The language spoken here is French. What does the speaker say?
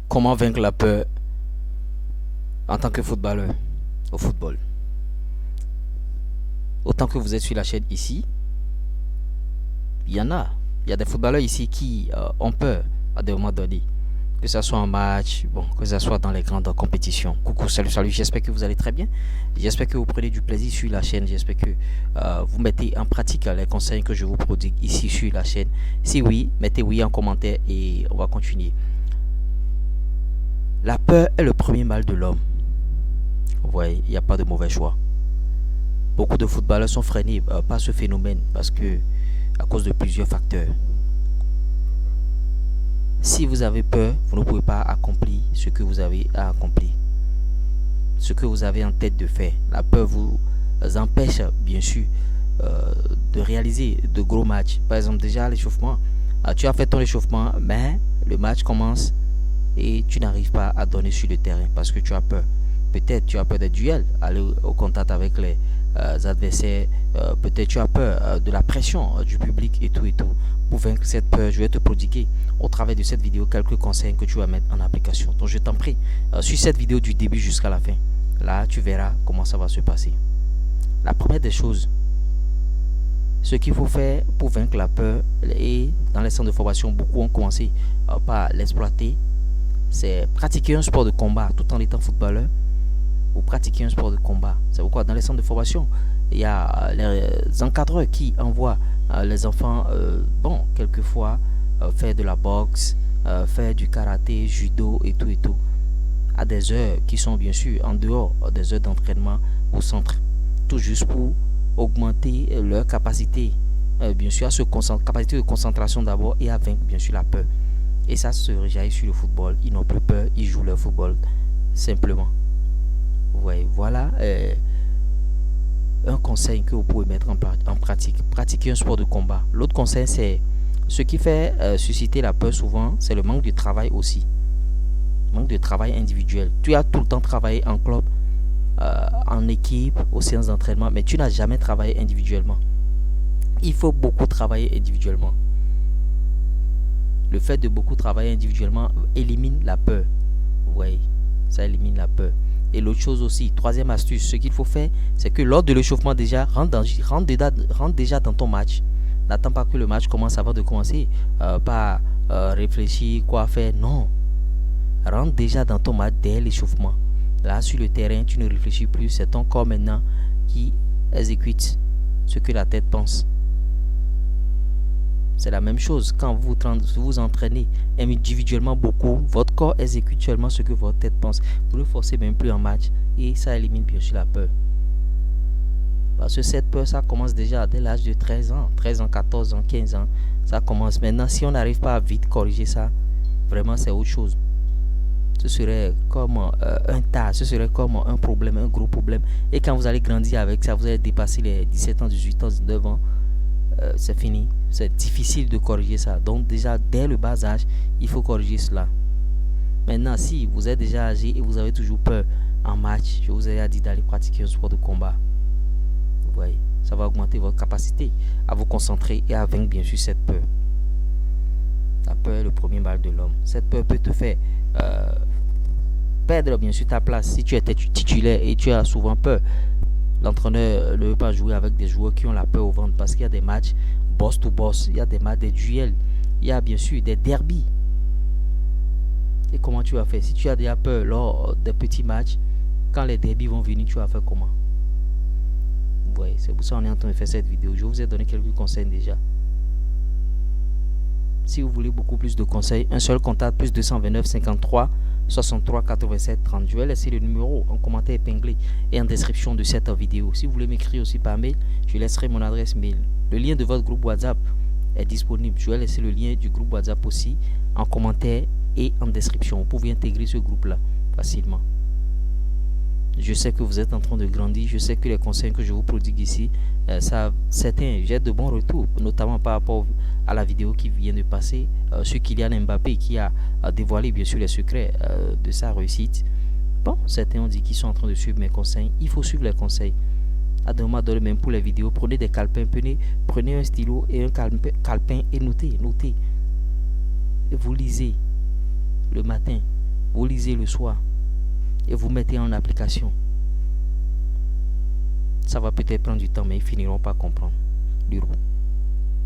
Comment vaincre la peur en tant que footballeur au football? Autant que vous êtes sur la chaîne ici, il y en a. Il y a des footballeurs ici qui ont peur à des moments donnés. Que ce soit en match, bon, que ce soit dans les grandes compétitions. Coucou, salut, salut, j'espère que vous allez très bien. J'espère que vous prenez du plaisir sur la chaîne. J'espère que vous mettez en pratique les conseils que je vous prodigue ici sur la chaîne. Si oui, mettez oui en commentaire et on va continuer. La peur est le premier mal de l'homme. Vous voyez, il n'y a pas de mauvais choix. Beaucoup de footballeurs sont freinés par ce phénomène parce que à cause de plusieurs facteurs. Si vous avez peur, vous ne pouvez pas accomplir ce que vous avez à accomplir. Ce que vous avez en tête de faire. La peur vous empêche, bien sûr, de réaliser de gros matchs. Par exemple, déjà l'échauffement. Tu as fait ton échauffement, mais le match commence et tu n'arrives pas à donner sur le terrain parce que tu as peur. Peut-être tu as peur des duels, aller au contact avec les adversaires. Peut-être tu as peur de la pression du public et tout et tout. Pour vaincre cette peur, je vais te prodiguer au travers de cette vidéo quelques conseils que tu vas mettre en application. Donc je t'en prie, suis cette vidéo du début jusqu'à la fin. Là, tu verras comment ça va se passer. La première des choses, ce qu'il faut faire pour vaincre la peur, et dans les centres de formation, beaucoup ont commencé par l'exploiter, c'est pratiquer un sport de combat tout en étant footballeur. Ou pratiquer un sport de combat. C'est pourquoi dans les centres de formation, il y a les encadreurs qui envoient les enfants, bon, quelquefois, faire de la boxe, faire du karaté, judo et tout, à des heures qui sont bien sûr en dehors des heures d'entraînement au centre. Tout juste pour augmenter leur capacité, bien sûr, à se concentrer, capacité de concentration d'abord et à vaincre bien sûr la peur. Et ça se rejaillit sur le football. Ils n'ont plus peur, ils jouent leur football simplement. Vous voyez, voilà un conseil que vous pouvez mettre en pratique. Pratiquer un sport de combat. L'autre conseil, c'est ce qui fait susciter la peur souvent, c'est le manque de travail aussi. Manque de travail individuel. Tu as tout le temps travaillé en club, en équipe, aux séances d'entraînement, mais tu n'as jamais travaillé individuellement. Il faut beaucoup travailler individuellement. Le fait de beaucoup travailler individuellement élimine la peur. Vous voyez, ça élimine la peur. Et l'autre chose aussi, troisième astuce, ce qu'il faut faire, c'est que lors de l'échauffement déjà, rentre déjà dans ton match. N'attends pas que le match commence avant de commencer par réfléchir, quoi faire. Non. Rentre déjà dans ton match dès l'échauffement. Là, sur le terrain, tu ne réfléchis plus. C'est ton corps maintenant qui exécute ce que la tête pense. C'est la même chose quand vous entraînez individuellement beaucoup, votre corps exécute seulement ce que votre tête pense. Vous ne forcez même plus en match et ça élimine bien sûr la peur. Parce que cette peur, ça commence déjà dès l'âge de 13 ans, 14 ans, 15 ans. Ça commence maintenant. Si on n'arrive pas à vite corriger ça, vraiment c'est autre chose. Ce serait comme un tas, ce serait comme un problème, un gros problème. Et quand vous allez grandir avec ça, vous allez dépasser les 17 ans, 18 ans, 19 ans. C'est fini, c'est difficile de corriger ça. Donc déjà dès le bas âge, il faut corriger cela. Maintenant, si vous êtes déjà âgé et vous avez toujours peur en match, je vous ai dit d'aller pratiquer un sport de combat. Vous voyez, ça va augmenter votre capacité à vous concentrer et à vaincre bien sûr cette peur. La peur est le premier mal de l'homme. Cette peur peut te faire perdre bien sûr ta place. Si tu étais titulaire et tu as souvent peur, l'entraîneur ne veut pas jouer avec des joueurs qui ont la peur au ventre parce qu'il y a des matchs boss to boss, il y a des matchs, des duels, il y a bien sûr des derbies. Et comment tu vas faire? Si tu as déjà peur lors des petits matchs, quand les derbies vont venir, tu vas faire comment? Vous voyez, c'est pour ça qu'on est en train de faire cette vidéo. Je vous ai donné quelques conseils déjà. Si vous voulez beaucoup plus de conseils, un seul contact, plus 229 53 63 87 30. Je vais laisser le numéro en commentaire épinglé et en description de cette vidéo. Si vous voulez m'écrire aussi par mail, je laisserai mon adresse mail. Le lien de votre groupe WhatsApp est disponible. Je vais laisser le lien du groupe WhatsApp aussi en commentaire et en description. Vous pouvez intégrer ce groupe-là facilement. Je sais que vous êtes en train de grandir. Je sais que les conseils que je vous prodigue ici, certains, j'ai de bons retours, notamment par rapport à la vidéo qui vient de passer sur Kylian Mbappé qui a dévoilé bien sûr les secrets de sa réussite. Bon, certains ont dit qu'ils sont en train de suivre mes conseils. Il faut suivre les conseils. À de même pour les vidéos, prenez des calepins, prenez un stylo et un calepin et notez. Et vous lisez le matin. vous lisez le soir et vous mettez en application. Ça va peut-être prendre du temps, mais ils finiront par comprendre. Luro.